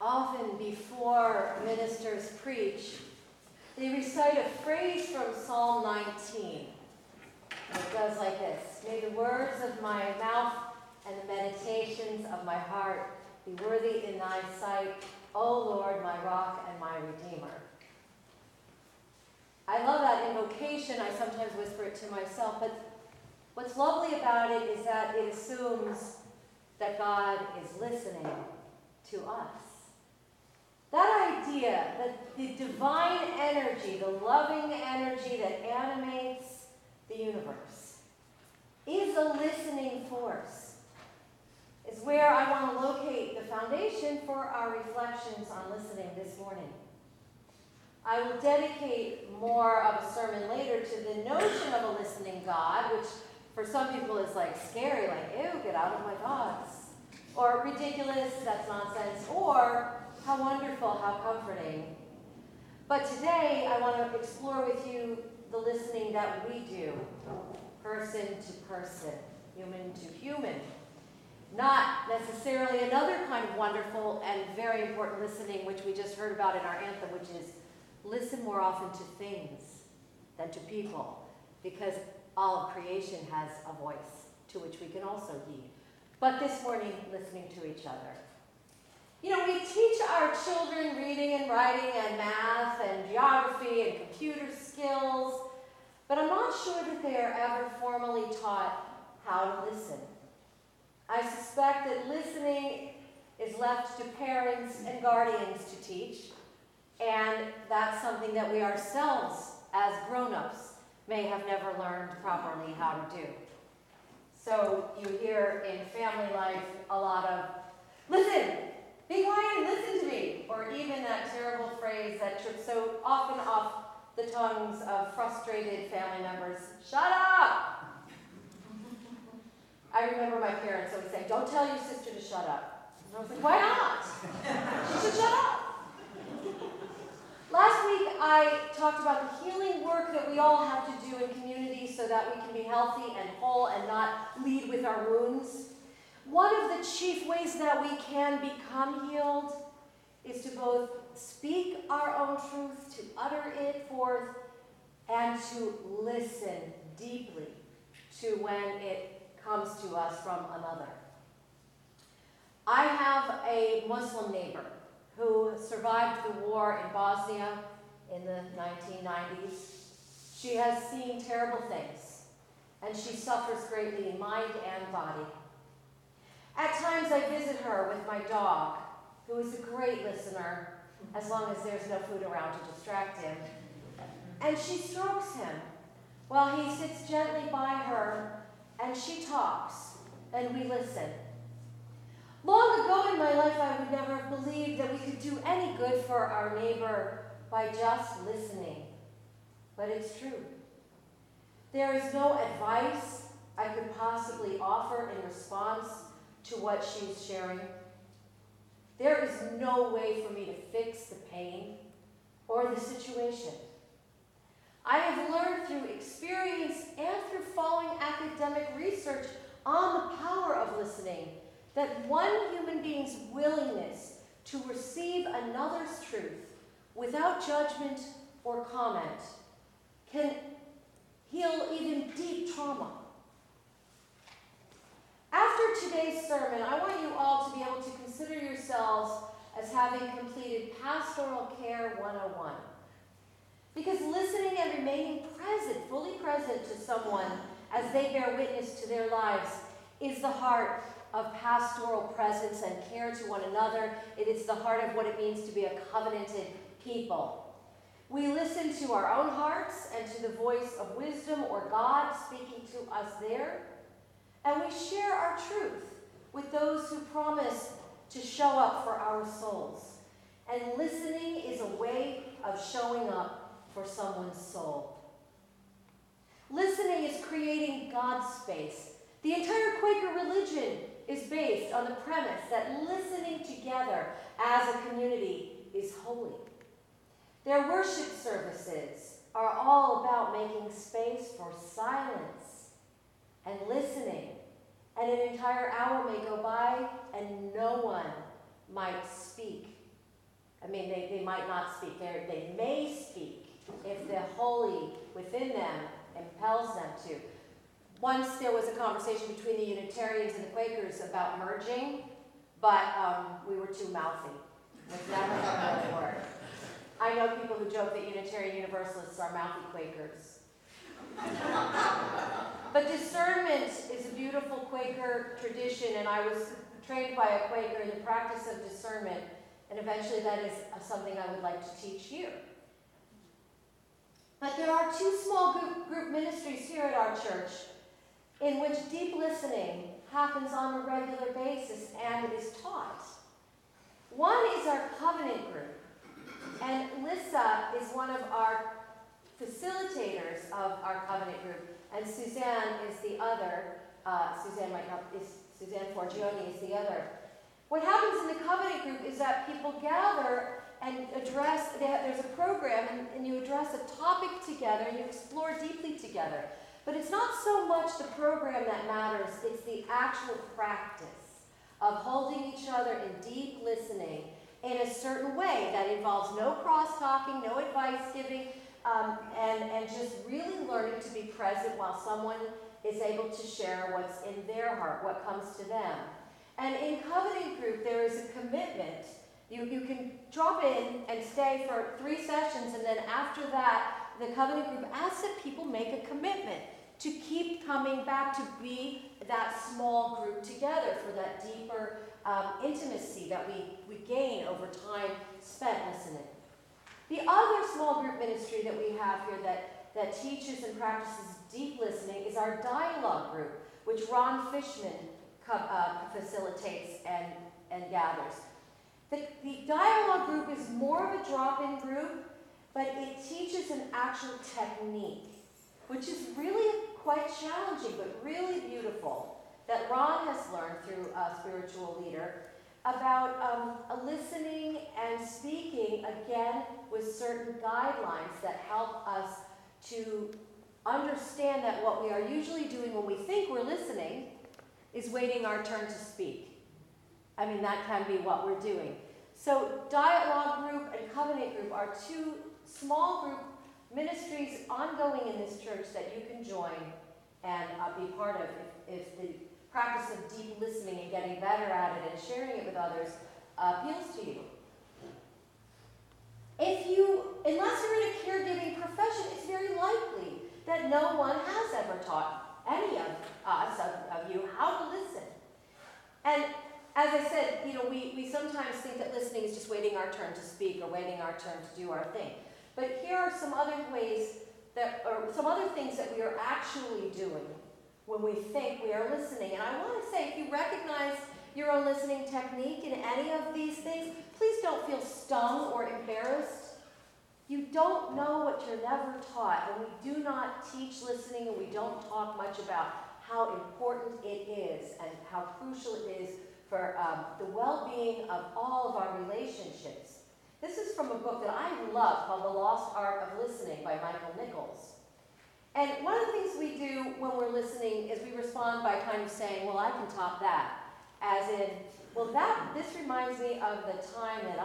Often before ministers preach, they recite a phrase from Psalm 19. And it goes like this: "May the words of my mouth and the meditations of my heart be worthy in thy sight, O Lord, my rock and my redeemer." I love that invocation. I sometimes whisper it to myself, but what's lovely about it is that it assumes that God is listening to us. That idea that the divine energy, the loving energy that animates the universe, is a listening force, is where I want to locate the foundation for our reflections on listening this morning. I will dedicate more of a sermon later to the notion of a listening God, which for some people is like scary, like, ew, get out of my thoughts. Or ridiculous, that's nonsense. Or how wonderful, how comforting. But today I want to explore with you the listening that we do, person to person, human to human. Not necessarily another kind of wonderful and very important listening, which we just heard about in our anthem, which is listen more often to things than to people, because all of creation has a voice to which we can also heed. But this morning, listening to each other. You know, we teach our children reading and writing and math and geography and computer skills, but I'm not sure that they are ever formally taught how to listen. I suspect that listening is left to parents and guardians to teach, and that's something that we ourselves, as grown-ups, may have never learned properly how to do. So you hear in family life a lot of, listen, be quiet and listen to me, or even that terrible phrase that trips so often off the tongues of frustrated family members, shut up! I remember my parents always saying, don't tell your sister to shut up. And I was like, why not? She should shut up. Last week I talked about the healing work that we all have to do in community so that we can be healthy and whole and not lead with our wounds. One of the chief ways that we can become healed is to both speak our own truth, to utter it forth, and to listen deeply to when it comes to us from another. I have a Muslim neighbor who survived the war in Bosnia in the 1990s. She has seen terrible things, and she suffers greatly in mind and body. At times I visit her with my dog, who is a great listener, as long as there's no food around to distract him. And she strokes him while he sits gently by her, and she talks, and we listen. Long ago in my life, I would never have believed that we could do any good for our neighbor by just listening. But it's true. There is no advice I could possibly offer in response to what she's sharing. There is no way for me to fix the pain or the situation. I have learned through experience and through following academic research on the power of listening that one human being's willingness to receive another's truth without judgment or comment can heal even deep trauma. After today's sermon, I want you all to be able to consider yourselves as having completed Pastoral Care 101. Because listening and remaining present, fully present to someone as they bear witness to their lives is the heart of pastoral presence and care to one another. It is the heart of what it means to be a covenanted people. We listen to our own hearts and to the voice of wisdom or God speaking to us there. And we share our truth with those who promise to show up for our souls. And listening is a way of showing up for someone's soul. Listening is creating God's space. The entire Quaker religion is based on the premise that listening together as a community is holy. Their worship services are all about making space for silence and listening, and an entire hour may go by and no one might speak I mean, they might not speak. They may speak if the holy within them impels them to. Once there was a conversation between the Unitarians and the Quakers about merging, but we were too mouthy. It was never going to really work. I know people who joke that Unitarian Universalists are mouthy Quakers. But discernment is a beautiful Quaker tradition, and I was trained by a Quaker in the practice of discernment, and eventually that is something I would like to teach here. But there are two small group ministries here at our church in which deep listening happens on a regular basis and is taught. One is our covenant group, and Lissa is one of our facilitators of our covenant group, and Suzanne is the other. Suzanne Forgione is the other. What happens in the covenant group is that people gather and address, there's a program, and you address a topic together, and you explore deeply together. But it's not so much the program that matters, it's the actual practice of holding each other in deep listening in a certain way that involves no cross-talking, no advice giving, and just really learning to be present while someone is able to share what's in their heart, what comes to them. And in covenant group, there is a commitment. You can drop in and stay for 3 sessions, and then after that, the covenant group asks that people make a commitment to keep coming back, to be that small group together for that deeper intimacy that we gain over time spent listening. The other small group ministry that we have here that teaches and practices deep listening is our dialogue group, which Ron Fishman facilitates and gathers. The dialogue group is more of a drop-in group, but it teaches an actual technique, which is really quite challenging, but really beautiful, that Ron has learned through a spiritual leader about listening and speaking, again, with certain guidelines that help us to understand that what we are usually doing when we think we're listening is waiting our turn to speak. I mean, that can be what we're doing. So dialogue group and covenant group are two small group ministries ongoing in this church that you can join and be part of if the practice of deep listening and getting better at it and sharing it with others appeals to you. Unless you're in a caregiving profession, it's very likely that no one has ever taught any of us, of you, how to listen. And as I said, we sometimes think that listening is just waiting our turn to speak or waiting our turn to do our thing. But here are some other some other things that we are actually doing when we think we are listening. And I want to say, if you recognize your own listening technique in any of these things, please don't feel stung or embarrassed. You don't know what you're never taught, and we do not teach listening, and we don't talk much about how important it is and how crucial it is for the well-being of all of our relationships. This is from a book that I love called The Lost Art of Listening by Michael Nichols. And one of the things we do when we're listening is we respond by kind of saying, well, I can top that. As in, well, this reminds me of the time that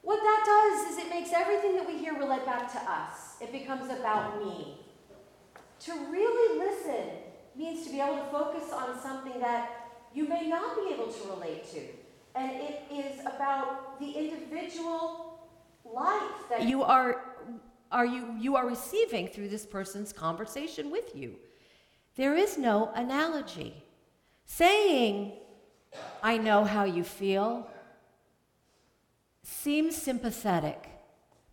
What that does is it makes everything that we hear relate back to us. It becomes about me. To really listen means to be able to focus on something that you may not be able to relate to. And it is about the individual life that you are receiving through this person's conversation with you. There is no analogy. Saying, I know how you feel, seems sympathetic,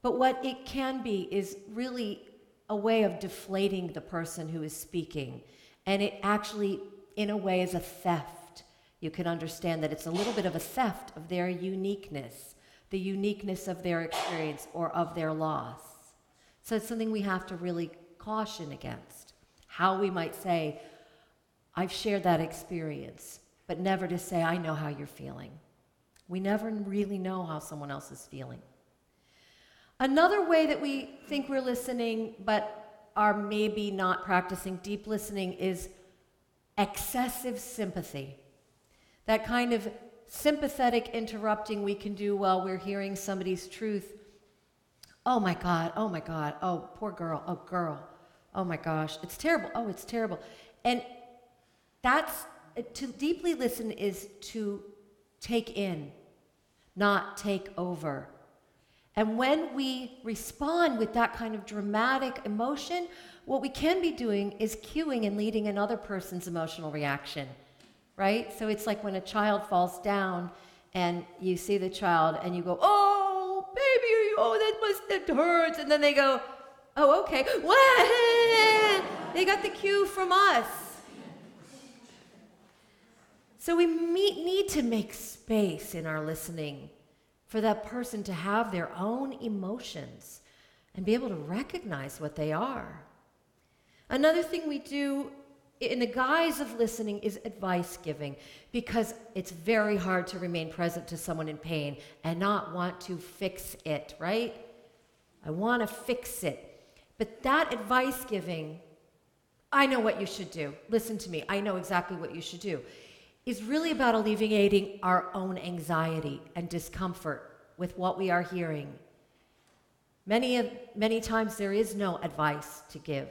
but what it can be is really a way of deflating the person who is speaking. And it actually, in a way, is a theft. You can understand that it's a little bit of a theft of their uniqueness, the uniqueness of their experience or of their loss. So it's something we have to really caution against. How we might say, I've shared that experience, but never to say, I know how you're feeling. We never really know how someone else is feeling. Another way that we think we're listening, but are maybe not practicing deep listening, is excessive sympathy. That kind of sympathetic interrupting we can do while we're hearing somebody's truth. Oh my God, oh poor girl, oh girl, oh my gosh, it's terrible, oh it's terrible. And that's, to deeply listen is to take in, not take over. And when we respond with that kind of dramatic emotion, what we can be doing is cueing and leading another person's emotional reaction, right? So it's like when a child falls down and you see the child and you go, oh, baby, oh, that hurts. And then they go, oh, okay. What? They got the cue from us. So we need to make space in our listening for that person to have their own emotions and be able to recognize what they are. Another thing we do in the guise of listening is advice giving, because it's very hard to remain present to someone in pain and not want to fix it, right? I want to fix it. But that advice giving, I know what you should do. Listen to me. I know exactly what you should do. Is really about alleviating our own anxiety and discomfort with what we are hearing. Many times there is no advice to give.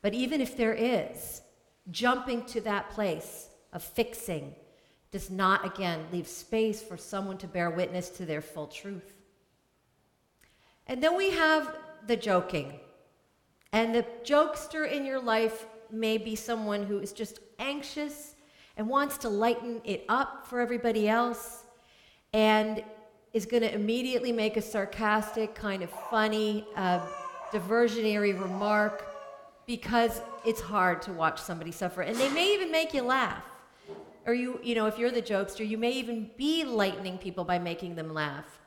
But even if there is, jumping to that place of fixing does not, again, leave space for someone to bear witness to their full truth. And then we have the joking. And the jokester in your life may be someone who is just anxious and wants to lighten it up for everybody else, and is going to immediately make a sarcastic, kind of funny, diversionary remark because it's hard to watch somebody suffer. And they may even make you laugh. Or you know, if you're the jokester, you may even be lightening people by making them laugh.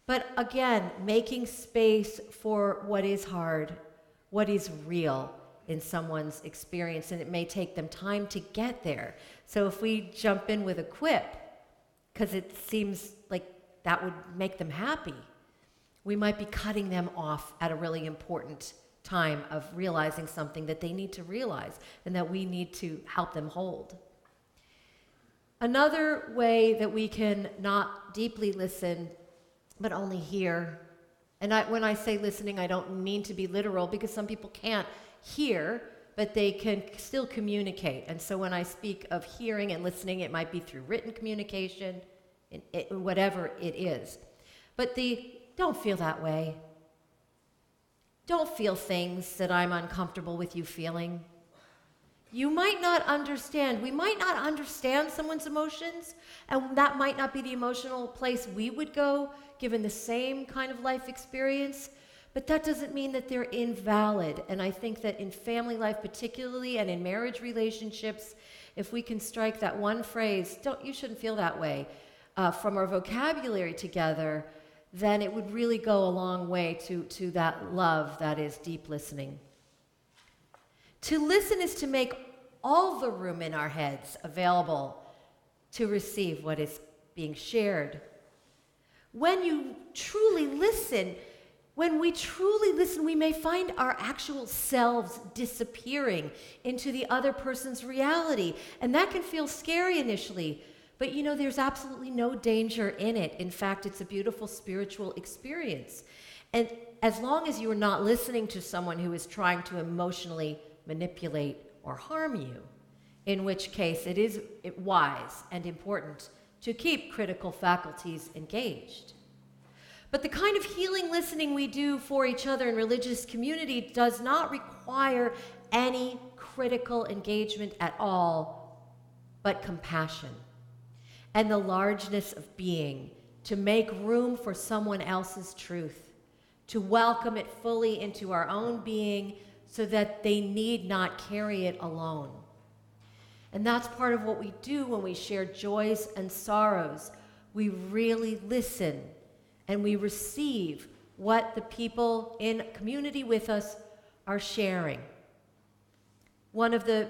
But again, making space for what is hard, what is real in someone's experience, and it may take them time to get there. So if we jump in with a quip, because it seems like that would make them happy, we might be cutting them off at a really important time of realizing something that they need to realize and that we need to help them hold. Another way that we can not deeply listen, but only hear, and when I say listening, I don't mean to be literal, because some people can't hear, but they can still communicate. And so when I speak of hearing and listening, it might be through written communication, whatever it is. But don't feel that way. Don't feel things that I'm uncomfortable with you feeling. You might not understand. We might not understand someone's emotions, and that might not be the emotional place we would go given the same kind of life experience. But that doesn't mean that they're invalid. And I think that in family life particularly, and in marriage relationships, if we can strike that one phrase, you shouldn't feel that way, from our vocabulary together, then it would really go a long way to that love that is deep listening. To listen is to make all the room in our heads available to receive what is being shared. When you truly listen, When we truly listen, we may find our actual selves disappearing into the other person's reality. And that can feel scary initially, but you know, there's absolutely no danger in it. In fact, it's a beautiful spiritual experience. And as long as you are not listening to someone who is trying to emotionally manipulate or harm you, in which case it is wise and important to keep critical faculties engaged. But the kind of healing listening we do for each other in religious community does not require any critical engagement at all, but compassion and the largeness of being to make room for someone else's truth, to welcome it fully into our own being so that they need not carry it alone. And that's part of what we do when we share joys and sorrows. We really listen and we receive what the people in community with us are sharing. One of the,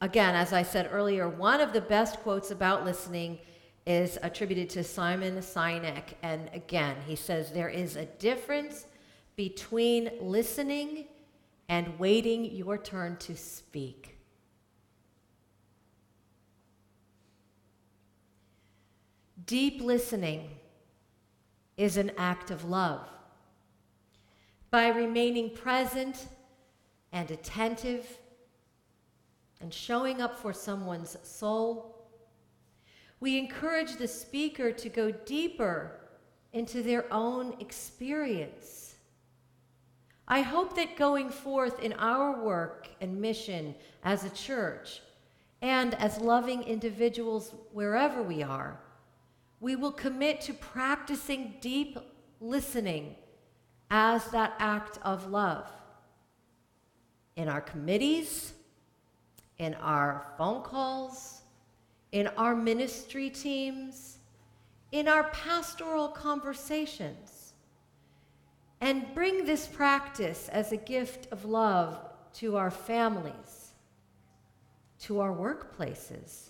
again, as I said earlier, one of the best quotes about listening is attributed to Simon Sinek. And again, he says, there is a difference between listening and waiting your turn to speak. Deep listening is an act of love. By remaining present and attentive and showing up for someone's soul, we encourage the speaker to go deeper into their own experience. I hope that going forth in our work and mission as a church and as loving individuals wherever we are, we will commit to practicing deep listening as that act of love. In our committees, in our phone calls, in our ministry teams, in our pastoral conversations, and bring this practice as a gift of love to our families, to our workplaces,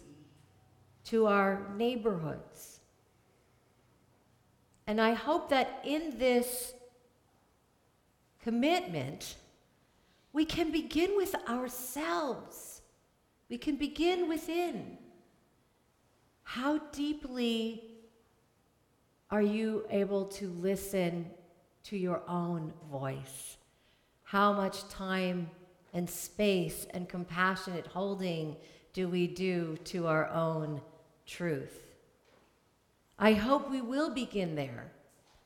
to our neighborhoods. And I hope that in this commitment, we can begin with ourselves. We can begin within. How deeply are you able to listen to your own voice? How much time and space and compassionate holding do we do to our own truth? I hope we will begin there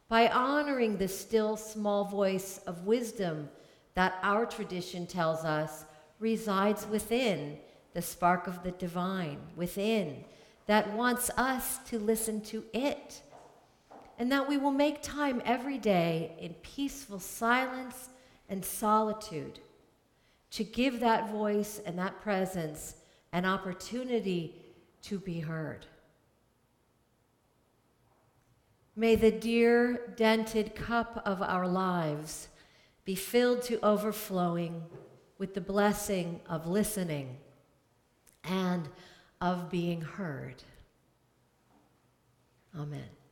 by honoring the still small voice of wisdom that our tradition tells us resides within, the spark of the divine within, that wants us to listen to it. And that we will make time every day in peaceful silence and solitude to give that voice and that presence an opportunity to be heard. May the dear dented cup of our lives be filled to overflowing with the blessing of listening and of being heard. Amen.